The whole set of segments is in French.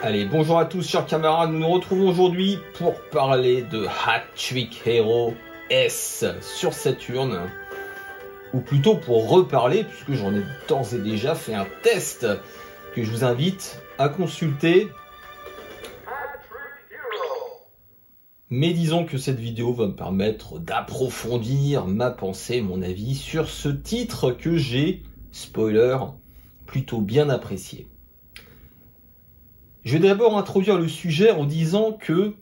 Allez, bonjour à tous chers camarades, nous nous retrouvons aujourd'hui pour parler de Hat Trick Hero S sur Saturn. Ou plutôt pour reparler, puisque j'en ai d'ores et déjà fait un test que je vous invite à consulter. Mais disons que cette vidéo va me permettre d'approfondir ma pensée, mon avis sur ce titre que j'ai, spoiler, plutôt bien apprécié. Je vais d'abord introduire le sujet en disant que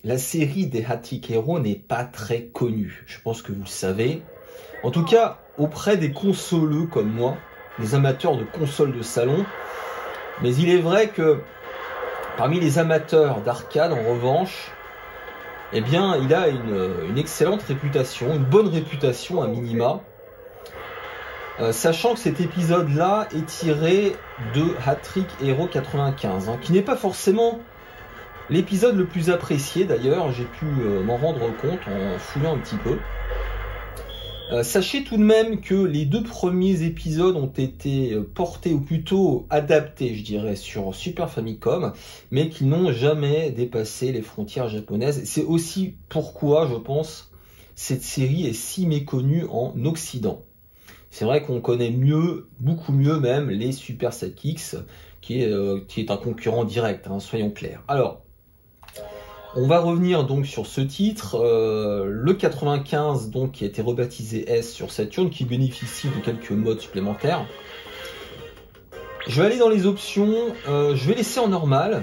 la série des Hat Trick Hero n'est pas très connue. Je pense que vous le savez. En tout cas, auprès des consoleux comme moi, des amateurs de consoles de salon. Mais il est vrai que parmi les amateurs d'arcade, en revanche, eh bien, il a une excellente réputation, une bonne réputation à minima. Sachant que cet épisode-là est tiré de Hat Trick Hero 95, qui n'est pas forcément l'épisode le plus apprécié d'ailleurs, j'ai pu m'en rendre compte en fouillant un petit peu. Sachez tout de même que les deux premiers épisodes ont été portés, ou plutôt adaptés, je dirais, sur Super Famicom, mais qui n'ont jamais dépassé les frontières japonaises. C'est aussi pourquoi, je pense, cette série est si méconnue en Occident. C'est vrai qu'on connaît mieux, beaucoup mieux même, les Super Sidekicks, qui est un concurrent direct, soyons clairs. Alors, on va revenir donc sur ce titre, le 95 donc qui a été rebaptisé S sur Saturn, qui bénéficie de quelques modes supplémentaires. Je vais aller dans les options, je vais laisser en normal.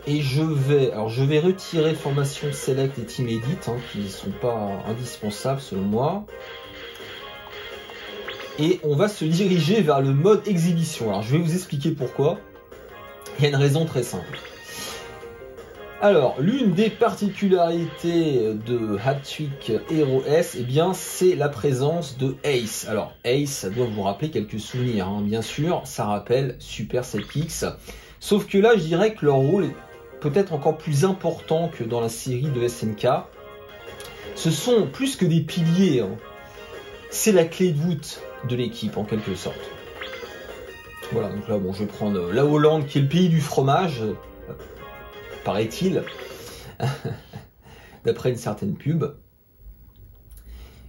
Et je vais retirer Formation Select et Team Edit, qui ne sont pas indispensables selon moi. Et on va se diriger vers le mode exhibition. Alors je vais vous expliquer pourquoi. Il y a une raison très simple. Alors, l'une des particularités de Hat Trick Hero S, eh bien, c'est la présence de Ace. Alors, Ace, ça doit vous rappeler quelques souvenirs, bien sûr, ça rappelle Super Sidekicks. Sauf que là, je dirais que leur rôle est peut-être encore plus important que dans la série de SNK. Ce sont plus que des piliers, c'est la clé de voûte de l'équipe, en quelque sorte. Voilà, donc là, bon, je vais prendre la Hollande, qui est le pays du fromage, paraît-il, d'après une certaine pub.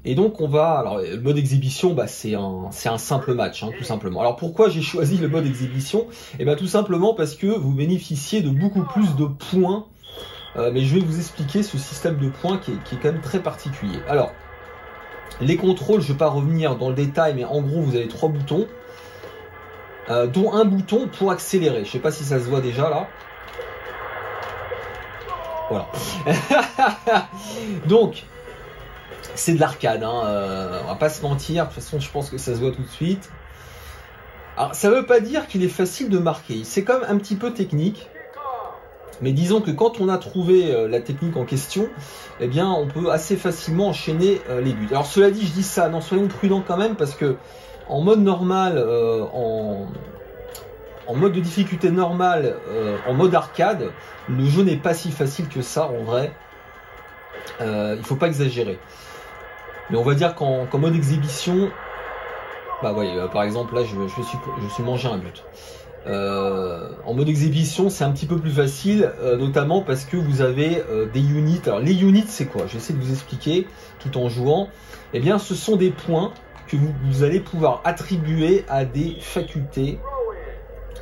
Et donc on va, alors le mode exhibition, c'est un simple match, tout simplement. Alors pourquoi j'ai choisi le mode exhibition? Et bien tout simplement parce que vous bénéficiez de beaucoup plus de points, mais je vais vous expliquer ce système de points qui est quand même très particulier. Alors, les contrôles, je ne vais pas revenir dans le détail, mais en gros vous avez 3 boutons, dont un bouton pour accélérer. Je ne sais pas si ça se voit déjà là. Voilà. Donc, c'est de l'arcade, on va pas se mentir, de toute façon je pense que ça se voit tout de suite. Alors, ça veut pas dire qu'il est facile de marquer, c'est quand même un petit peu technique. Mais disons que quand on a trouvé la technique en question, eh bien on peut assez facilement enchaîner les buts. Alors cela dit, je dis ça, non, soyons prudents quand même, parce que en mode normal, en mode de difficulté normale, en mode arcade, le jeu n'est pas si facile que ça en vrai. Il faut pas exagérer. Mais on va dire qu'en mode exhibition, par exemple là je suis mangé un but. En mode exhibition c'est un petit peu plus facile, notamment parce que vous avez des units. Alors les units c'est quoi? J'essaie de vous expliquer tout en jouant. Eh bien ce sont des points que vous allez pouvoir attribuer à des facultés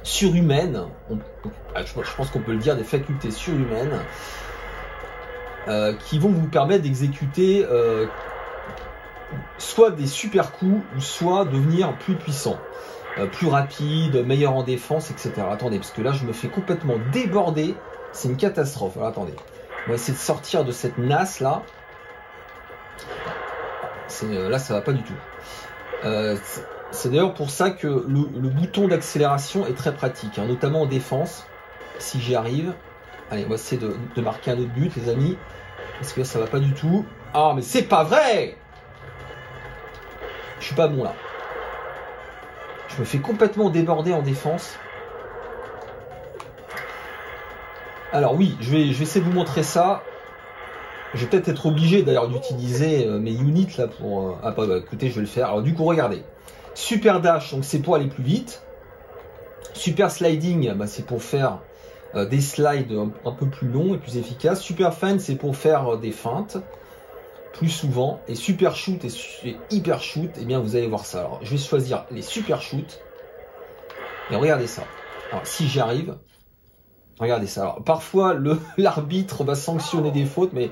surhumaines, je pense qu'on peut le dire, des facultés surhumaines qui vont vous permettre d'exécuter soit des super coups, ou soit devenir plus puissant, plus rapide, meilleur en défense, etc. Attendez, parce que là je me fais complètement déborder, c'est une catastrophe. Alors attendez, on va essayer de sortir de cette nasse là. Là ça va pas du tout. C'est d'ailleurs pour ça que le bouton d'accélération est très pratique, notamment en défense, si j'y arrive. Allez, on va essayer de marquer un autre but, les amis, parce que là, ça va pas du tout. Ah, mais c'est pas vrai! Je suis pas bon, là. Je me fais complètement déborder en défense. Alors oui, je vais essayer de vous montrer ça. Je vais peut-être être obligé d'ailleurs d'utiliser mes units là pour... Ah bah écoutez, je vais le faire. Alors du coup, regardez. Super dash, donc c'est pour aller plus vite. Super sliding, bah, c'est pour faire des slides un peu plus longs et plus efficaces. Super feint, c'est pour faire des feintes plus souvent. Et super shoot et hyper shoot, et bien vous allez voir ça. Alors je vais choisir les super shoot. Et regardez ça. Alors si j'y arrive, regardez ça. Alors parfois l'arbitre va sanctionner des fautes, mais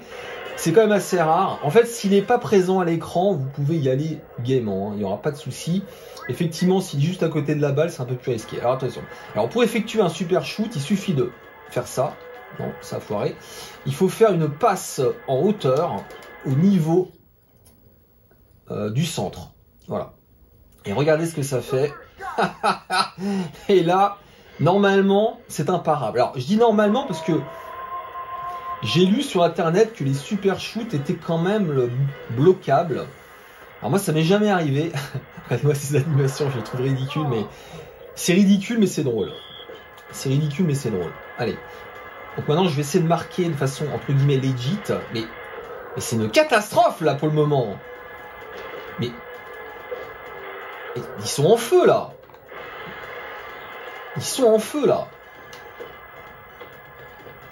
c'est quand même assez rare. En fait, s'il n'est pas présent à l'écran, vous pouvez y aller gaiement, hein. Il n'y aura pas de souci. Effectivement, s'il est juste à côté de la balle, c'est un peu plus risqué. Alors attention. Alors pour effectuer un super shoot, il suffit de faire ça. Non, ça a foiré. Il faut faire une passe en hauteur au niveau du centre. Voilà. Et regardez ce que ça fait. Et là, normalement, c'est imparable. Alors, je dis normalement parce que j'ai lu sur internet que les super shoots étaient quand même bloquables. Alors moi, ça m'est jamais arrivé. Regardez-moi ces animations, je les trouve ridicules, mais c'est ridicule, mais c'est drôle. C'est ridicule, mais c'est drôle. Allez. Donc maintenant, je vais essayer de marquer de façon entre guillemets legit, mais c'est une catastrophe là pour le moment. Mais ils sont en feu là. Ils sont en feu là.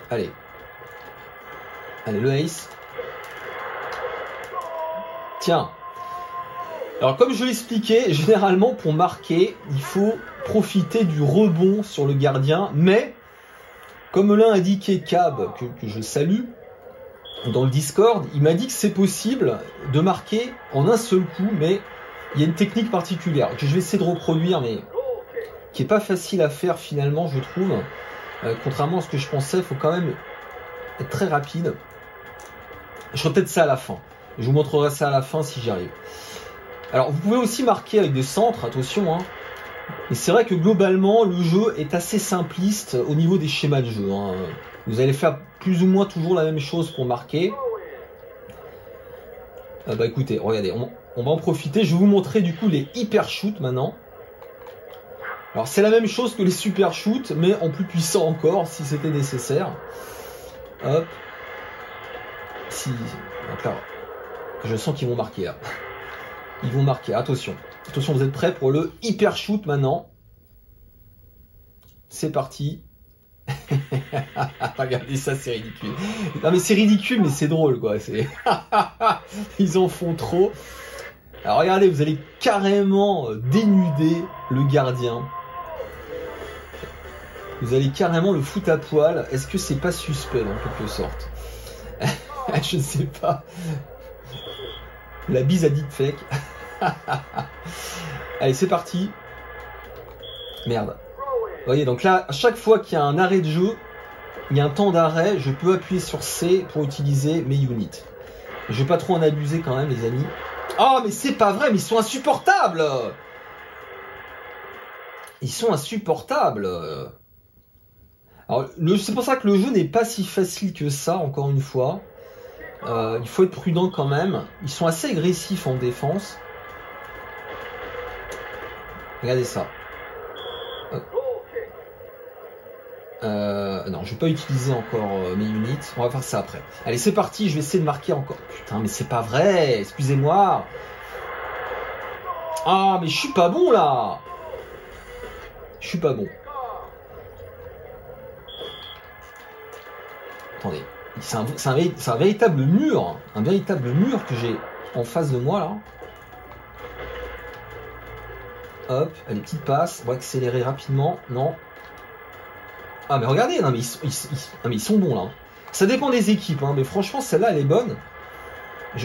Allez. Allez, le ace. Tiens. Alors comme je l'expliquais, généralement pour marquer, il faut profiter du rebond sur le gardien. Mais, comme l'a indiqué Cab, que je salue, dans le Discord, il m'a dit que c'est possible de marquer en un seul coup, mais il y a une technique particulière que je vais essayer de reproduire, mais qui est pas facile à faire finalement, je trouve. Contrairement à ce que je pensais, il faut quand même être très rapide. Je ferai peut-être ça à la fin. Je vous montrerai ça à la fin si j'y arrive. Alors, vous pouvez aussi marquer avec des centres, attention, hein. Et c'est vrai que globalement, le jeu est assez simpliste au niveau des schémas de jeu, hein. Vous allez faire plus ou moins toujours la même chose pour marquer. Bah écoutez, regardez, on va en profiter. Je vais vous montrer du coup les hyper shoots maintenant. Alors c'est la même chose que les super shoots, mais en plus puissant encore, si c'était nécessaire. Hop. Si. Donc là, je sens qu'ils vont marquer là. Ils vont marquer, attention. Attention, vous êtes prêts pour le hyper shoot maintenant. C'est parti. Regardez ça, c'est ridicule. Non mais c'est ridicule, mais c'est drôle quoi. Ils en font trop. Alors regardez, vous allez carrément dénuder le gardien. Vous allez carrément le foutre à poil. Est-ce que c'est pas suspect en quelque sorte? Je ne sais pas. La bise à deepfake. Allez, c'est parti. Merde. Vous voyez, donc là, à chaque fois qu'il y a un arrêt de jeu, il y a un temps d'arrêt, je peux appuyer sur C pour utiliser mes units. Je vais pas trop en abuser quand même, les amis. Oh, mais c'est pas vrai, mais ils sont insupportables! Ils sont insupportables! Alors, c'est pour ça que le jeu n'est pas si facile que ça, encore une fois. Il faut être prudent quand même. Ils sont assez agressifs en défense. Regardez ça. Non, je vais pas utiliser encore mes units. On va faire ça après. Allez, c'est parti. Je vais essayer de marquer encore. Putain, mais c'est pas vrai. Excusez-moi. Ah, mais je suis pas bon là. Je suis pas bon. Attendez. C'est un véritable mur. Un véritable mur que j'ai en face de moi là. Hop, allez, petite passe. On va accélérer rapidement. Non. Ah mais regardez, non mais ils sont bons là. Ça dépend des équipes, hein, mais franchement celle-là elle est bonne.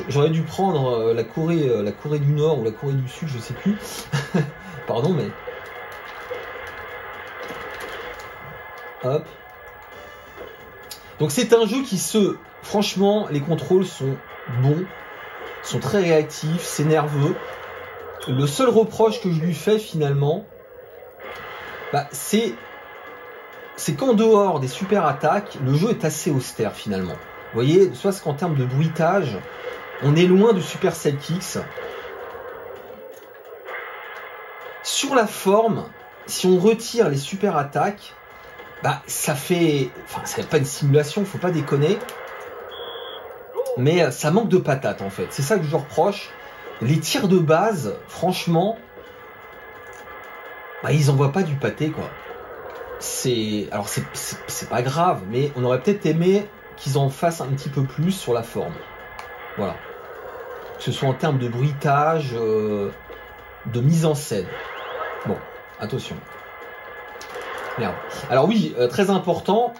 J'aurais dû prendre la Corée du Nord ou la Corée du Sud, je sais plus. Pardon, mais hop. Donc c'est un jeu qui franchement, les contrôles sont bons, sont très réactifs, c'est nerveux. Le seul reproche que je lui fais finalement, bah, c'est qu'en dehors des super attaques, le jeu est assez austère finalement. Vous voyez, soit qu'en termes de bruitage, on est loin de Super Cell Kicks. Sur la forme, si on retire les super attaques, bah ça fait pas une simulation, faut pas déconner. Mais ça manque de patate en fait. C'est ça que je reproche. Les tirs de base, franchement, bah, ils envoient pas du pâté quoi. Alors c'est pas grave, mais on aurait peut-être aimé qu'ils en fassent un petit peu plus sur la forme. Voilà. Que ce soit en termes de bruitage, de mise en scène. Bon, attention. Merde. Alors oui, très important,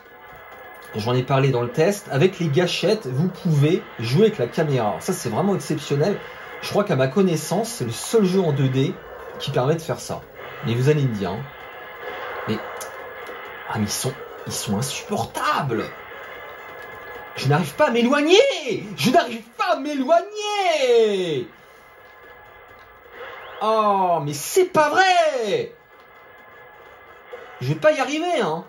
j'en ai parlé dans le test, avec les gâchettes, vous pouvez jouer avec la caméra. Alors ça c'est vraiment exceptionnel. Je crois qu'à ma connaissance, c'est le seul jeu en 2D qui permet de faire ça. Mais vous allez me dire, hein, mais ils sont insupportables. Je n'arrive pas à m'éloigner. Je n'arrive pas à m'éloigner. Oh, mais c'est pas vrai. Je vais pas y arriver, hein.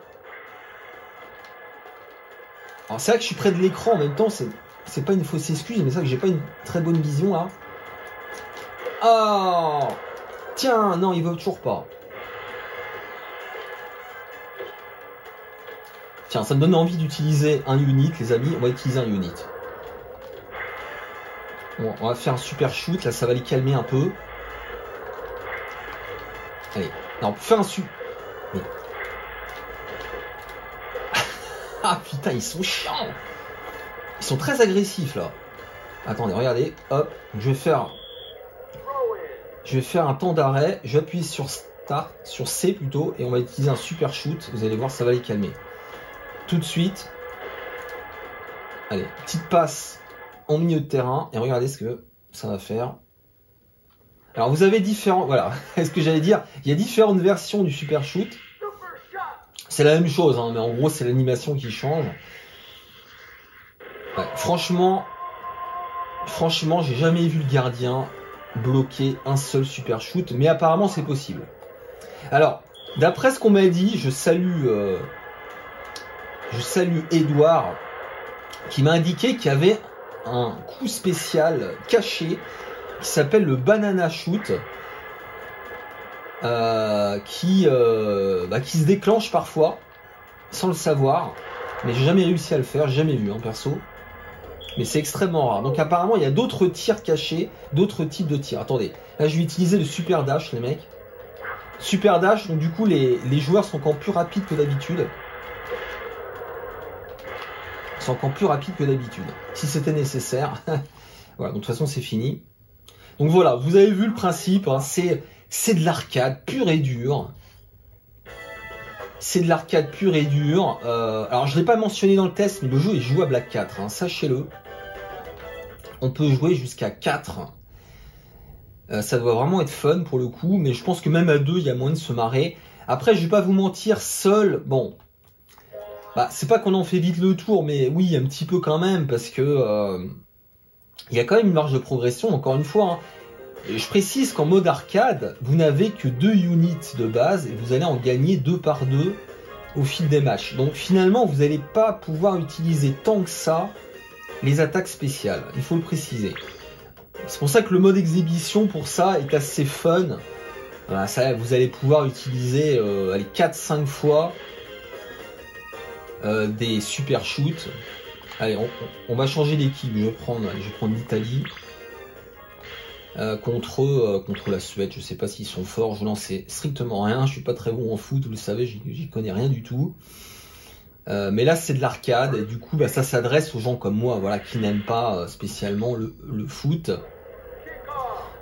Alors c'est vrai que je suis près de l'écran en même temps, c'est pas une fausse excuse, mais c'est vrai que j'ai pas une très bonne vision là. Oh, tiens, non, il veut toujours pas. Tiens, ça me donne envie d'utiliser un unit, les amis. On va utiliser un unit. Bon, on va faire un super shoot, là ça va les calmer un peu. Allez, non, pour faire un super... Ah putain, ils sont chiants. Ils sont très agressifs là. Attendez, regardez, hop, je vais faire un temps d'arrêt, j'appuie sur Start, sur C plutôt, et on va utiliser un super shoot, vous allez voir, ça va les calmer. Tout de suite. Allez, petite passe en milieu de terrain, et regardez ce que ça va faire. Alors vous avez différents, voilà, ce que j'allais dire, il y a différentes versions du super shoot. C'est la même chose, hein, mais en gros c'est l'animation qui change. Ouais, franchement, j'ai jamais vu le gardien bloquer un seul super shoot, mais apparemment c'est possible. Alors, d'après ce qu'on m'a dit, je salue Edouard, qui m'a indiqué qu'il y avait un coup spécial caché qui s'appelle le banana shoot, qui se déclenche parfois sans le savoir, mais j'ai jamais réussi à le faire, j'ai jamais vu perso, mais c'est extrêmement rare. Donc apparemment il y a d'autres tirs cachés, d'autres types de tirs. Attendez, là je vais utiliser le super dash les mecs. Super dash, donc du coup les joueurs sont encore plus rapides que d'habitude. Ils sont encore plus rapides que d'habitude, si c'était nécessaire. Voilà, donc de toute façon c'est fini. Donc voilà, vous avez vu le principe, hein, c'est de l'arcade pur et dur. C'est de l'arcade pur et dur. Alors je ne l'ai pas mentionné dans le test, mais le jeu est jouable à 4, hein, sachez-le. On peut jouer jusqu'à 4. Ça doit vraiment être fun pour le coup, mais je pense que même à 2, il y a moyen de se marrer. Après, je vais pas vous mentir, seul, bon, bah, c'est pas qu'on en fait vite le tour, mais oui, un petit peu quand même, parce que il y a quand même une marge de progression, encore une fois. Hein. Et je précise qu'en mode arcade, vous n'avez que 2 units de base, et vous allez en gagner 2 par 2 au fil des matchs. Donc finalement, vous n'allez pas pouvoir utiliser tant que ça les attaques spéciales, il faut le préciser. C'est pour ça que le mode exhibition pour ça est assez fun. Voilà, ça, vous allez pouvoir utiliser 4-5 fois des super shoots. Allez, on va changer d'équipe. Je vais prendre l'Italie contre la Suède. Je sais pas s'ils sont forts. Je n'en sais strictement rien. Je suis pas très bon en foot, vous le savez. J'y connais rien du tout. Mais là c'est de l'arcade et du coup bah, ça s'adresse aux gens comme moi, voilà, qui n'aiment pas spécialement le foot.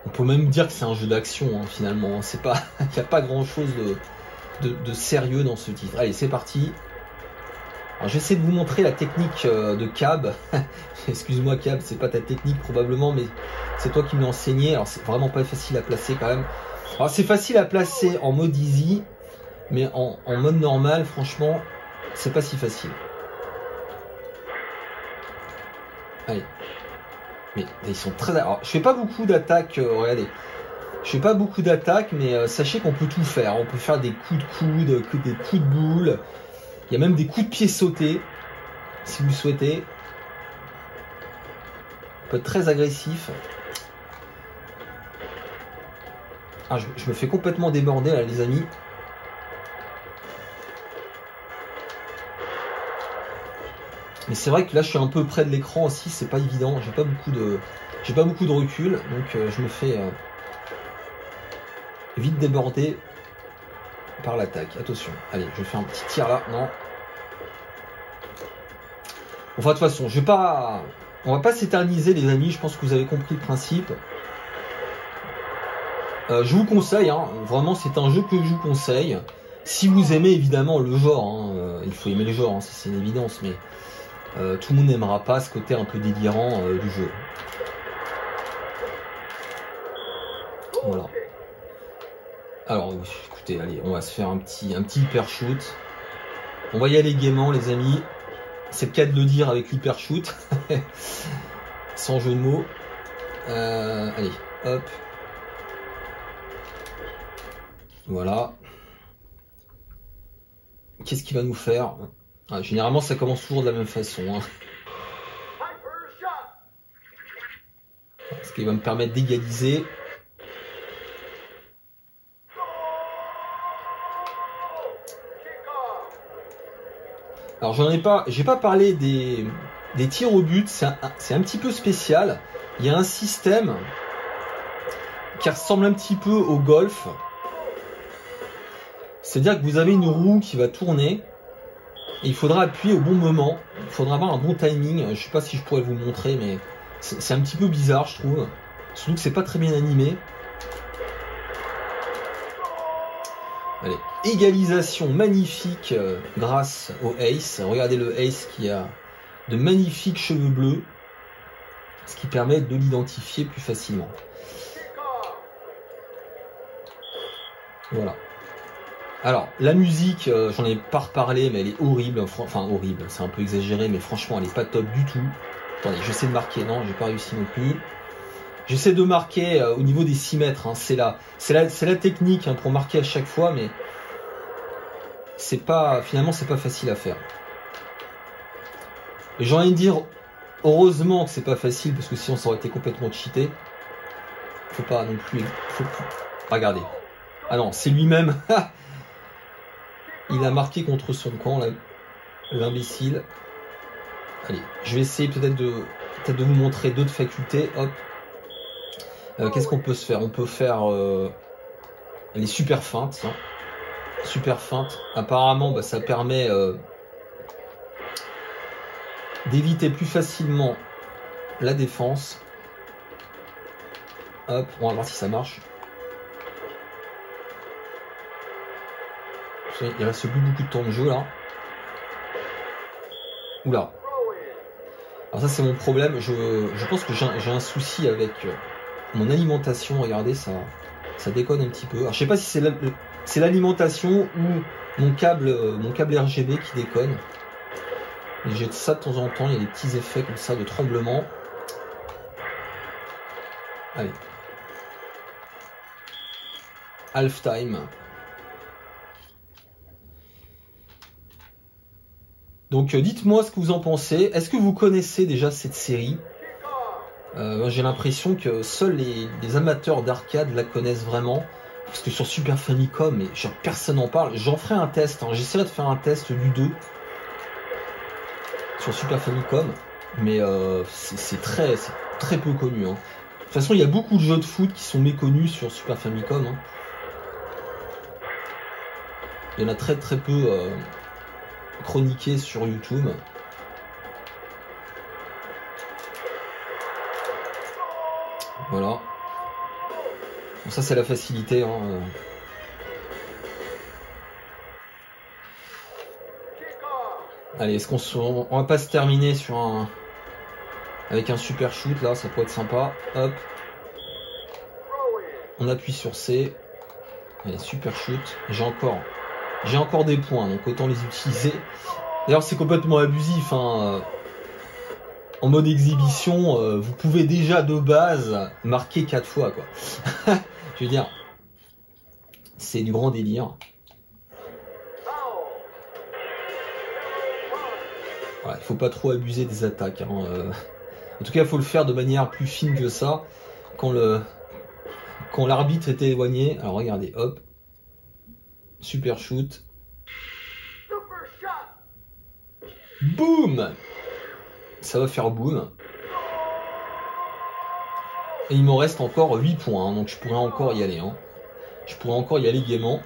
On peut même dire que c'est un jeu d'action hein, finalement. C'est pas, il n'y a pas grand chose de sérieux dans ce titre. Allez, c'est parti. Alors j'essaie de vous montrer la technique de Cab. Excuse-moi Cab, c'est pas ta technique probablement, mais c'est toi qui me l'as enseigné. Alors c'est vraiment pas facile à placer quand même. Alors c'est facile à placer en mode easy, mais en mode normal, franchement. C'est pas si facile. Allez. Mais ils sont très... Alors, je fais pas beaucoup d'attaques, regardez. Je fais pas beaucoup d'attaques, mais sachez qu'on peut tout faire. On peut faire des coups de coude, des coups de boule. Il y a même des coups de pied sautés, si vous le souhaitez. On peut être très agressif. Ah, je me fais complètement déborder là, les amis. Mais c'est vrai que là je suis un peu près de l'écran aussi, c'est pas évident, j'ai pas beaucoup de recul, donc je me fais vite déborder par l'attaque. Attention, allez, je fais un petit tir là, non. Enfin de toute façon, on va pas s'éterniser les amis, je pense que vous avez compris le principe. Je vous conseille, hein, vraiment c'est un jeu que je vous conseille. Si vous aimez évidemment le genre, hein, il faut aimer le genre, hein, c'est une évidence, mais tout le monde n'aimera pas ce côté un peu délirant du jeu. Voilà. Alors écoutez, allez, on va se faire un petit hyper shoot. On va y aller gaiement les amis. C'est le cas de le dire avec l'hyper shoot. Sans jeu de mots. Allez, hop. Voilà. Qu'est-ce qu'il va nous faire? Généralement ça commence toujours de la même façon. Hein. Ce qui va me permettre d'égaliser. Alors j'ai pas parlé des tirs au but, c'est un petit peu spécial. Il y a un système qui ressemble un petit peu au golf. C'est-à-dire que vous avez une roue qui va tourner et il faudra appuyer au bon moment. Il faudra avoir un bon timing. Je sais pas si je pourrais vous le montrer, mais c'est un petit peu bizarre, je trouve. Surtout que c'est pas très bien animé. Allez, égalisation magnifique grâce au Ace. Regardez le Ace qui a de magnifiques cheveux bleus, ce qui permet de l'identifier plus facilement. Voilà. Alors, la musique, j'en ai pas reparlé, mais elle est horrible. Enfin, horrible, c'est un peu exagéré, mais franchement, elle est pas top du tout. Attendez, j'essaie de marquer, non, j'ai pas réussi non plus. J'essaie de marquer au niveau des 6 mètres, hein, c'est la technique hein, pour marquer à chaque fois, mais finalement c'est pas facile à faire. Et j'ai envie de dire, heureusement que c'est pas facile, parce que sinon ça aurait été complètement cheaté. Faut pas non plus... Regardez. Ah non, c'est lui-même. Il a marqué contre son camp, l'imbécile. Allez, je vais essayer peut-être de vous montrer d'autres facultés. Hop. Qu'est-ce qu'on peut se faire? On peut faire les super feintes. Hein. Super feintes. Apparemment, bah, ça permet d'éviter plus facilement la défense. Hop, on va voir si ça marche. Il reste plus beaucoup de temps de jeu là. Oula. Alors ça c'est mon problème. Je pense que j'ai un souci avec mon alimentation. Regardez, ça déconne un petit peu. Alors je sais pas si c'est l'alimentation ou mon câble RGB qui déconne. Mais j'ai ça de temps en temps. Il y a des petits effets comme ça de tremblement. Allez. Half time. Donc dites-moi ce que vous en pensez. Est-ce que vous connaissez déjà cette série? J'ai l'impression que seuls les amateurs d'arcade la connaissent vraiment. Parce que sur Super Famicom, mais genre, personne n'en parle. J'en ferai un test. Hein. J'essaierai de faire un test du 2 sur Super Famicom. Mais c'est très peu connu. Hein. De toute façon, il y a beaucoup de jeux de foot qui sont méconnus sur Super Famicom. Hein. Il y en a très peu... chroniqué sur YouTube. Voilà. Bon, ça c'est la facilité. Hein. Allez, est-ce on va pas se terminer sur avec un super shoot là, ça pourrait être sympa. Hop. On appuie sur C. Allez, super shoot. J'ai encore des points, donc autant les utiliser. D'ailleurs, c'est complètement abusif. Hein. En mode exhibition, vous pouvez déjà de base marquer 4 fois, quoi. Je veux dire, c'est du grand délire. Il faut pas trop abuser des attaques. Hein. En tout cas, il faut le faire de manière plus fine que ça. Quand l'arbitre est éloigné. Alors regardez, hop. Super shoot. Boum! Ça va faire boum. Et il me reste encore 8 points, hein, donc je pourrais encore y aller. Hein. Je pourrais encore y aller gaiement.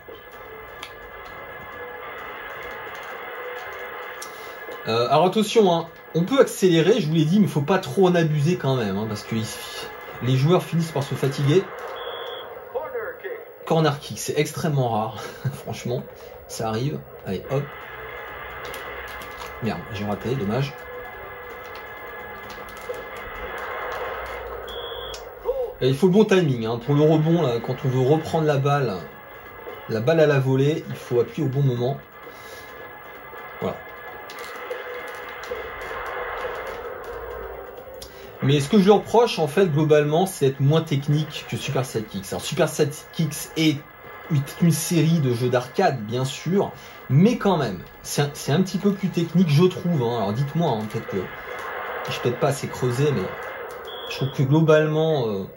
Alors attention, hein, on peut accélérer, je vous l'ai dit, mais il ne faut pas trop en abuser quand même, hein, parce que les joueurs finissent par se fatiguer. Corner kick, c'est extrêmement rare, franchement, ça arrive. Allez, hop. Merde, j'ai raté, dommage. Et il faut le bon timing, hein, pour le rebond, là, quand on veut reprendre la balle à la volée, il faut appuyer au bon moment. Voilà. Mais ce que je leur reproche, en fait, globalement, c'est d'être moins technique que Super Sidekicks. Alors, Super Sidekicks est une série de jeux d'arcade, bien sûr, mais quand même, c'est un petit peu plus technique, je trouve. Hein. Alors, dites-moi, hein, peut-être que je suis peut-être pas assez creusé, mais je trouve que globalement,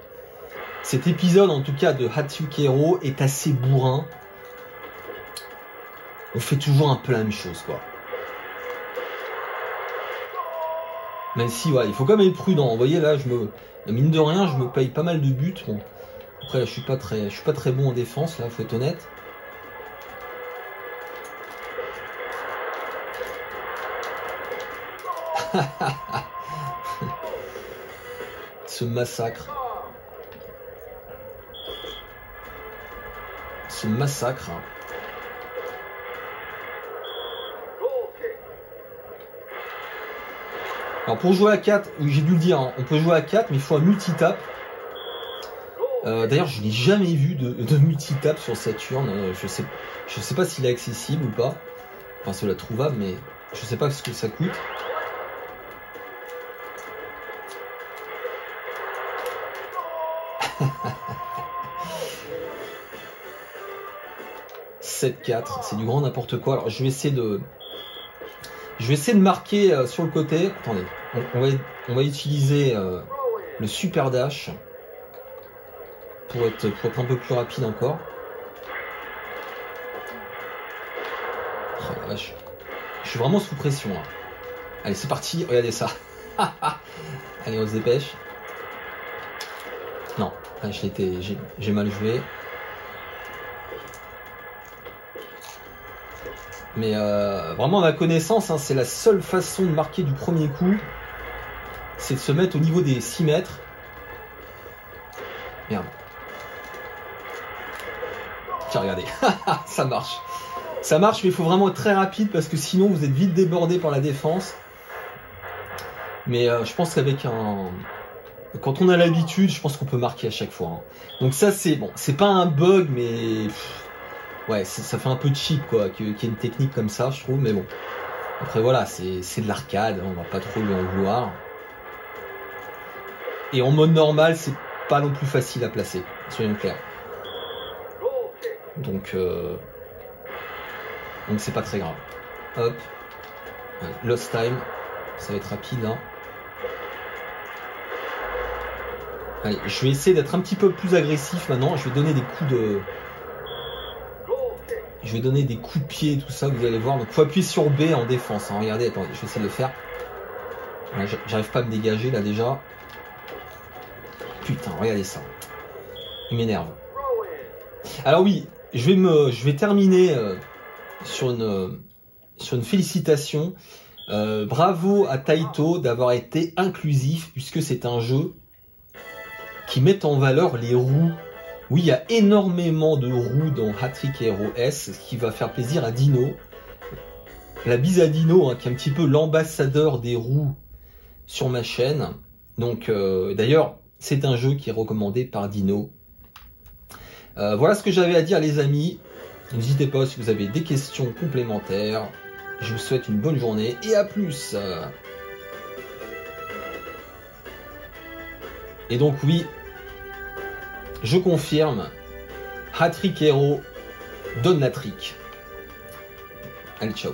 cet épisode, en tout cas, de Hatsuki Hero est assez bourrin. On fait toujours un peu la même chose, quoi. Même si, ouais, il faut quand même être prudent. Vous voyez, là, mine de rien, je me paye pas mal de buts. Bon, après, je suis pas très bon en défense, là, faut être honnête. Ce massacre. Ce massacre. Alors pour jouer à 4, j'ai dû le dire, hein, on peut jouer à 4, mais il faut un multitap. D'ailleurs, je n'ai jamais vu de multitap sur Saturn. Je sais pas s'il est accessible ou pas. Enfin, c'est la trouvable, mais je sais pas ce que ça coûte. « 7-4, c'est du grand n'importe quoi. » Alors, je vais essayer de marquer sur le côté. Attendez, on va utiliser le super dash pour être un peu plus rapide encore. Oh la vache. Je suis vraiment sous pression là. Allez, c'est parti, regardez ça. Allez, on se dépêche. Non, j'ai mal joué. Mais vraiment, à ma connaissance, hein, c'est la seule façon de marquer du premier coup. C'est de se mettre au niveau des 6 mètres. Merde. Tiens, regardez. Ça marche. Ça marche, mais il faut vraiment être très rapide parce que sinon, vous êtes vite débordé par la défense. Mais je pense qu'avec quand on a l'habitude, je pense qu'on peut marquer à chaque fois. Hein. Donc ça, c'est bon. C'est pas un bug, mais... Ouais, ça fait un peu cheap quoi, qu'il y ait une technique comme ça, je trouve, mais bon. Après voilà, c'est de l'arcade, on va pas trop lui en vouloir. Et en mode normal, c'est pas non plus facile à placer, soyons clairs. Donc c'est pas très grave. Hop. Ouais, lost time, ça va être rapide là. Allez, je vais essayer d'être un petit peu plus agressif maintenant, je vais donner des coups de... Je vais donner des coups de pied et tout ça, vous allez voir. Donc, faut appuyer sur B en défense. Hein. Regardez, attendez, je vais essayer de le faire. J'arrive pas à me dégager là déjà. Putain, regardez ça. Il m'énerve. Alors oui, je vais terminer sur une félicitation. Bravo à Taito d'avoir été inclusif, puisque c'est un jeu qui met en valeur les roues. Oui, il y a énormément de roues dans Hatsuki Hero S, ce qui va faire plaisir à Dino. La bise à Dino, hein, qui est un petit peu l'ambassadeur des roues sur ma chaîne. Donc, d'ailleurs, c'est un jeu qui est recommandé par Dino. Voilà ce que j'avais à dire, les amis. N'hésitez pas si vous avez des questions complémentaires. Je vous souhaite une bonne journée et à plus. Et donc, oui... Je confirme, Hatsuki Hero donne la trick. Allez, ciao.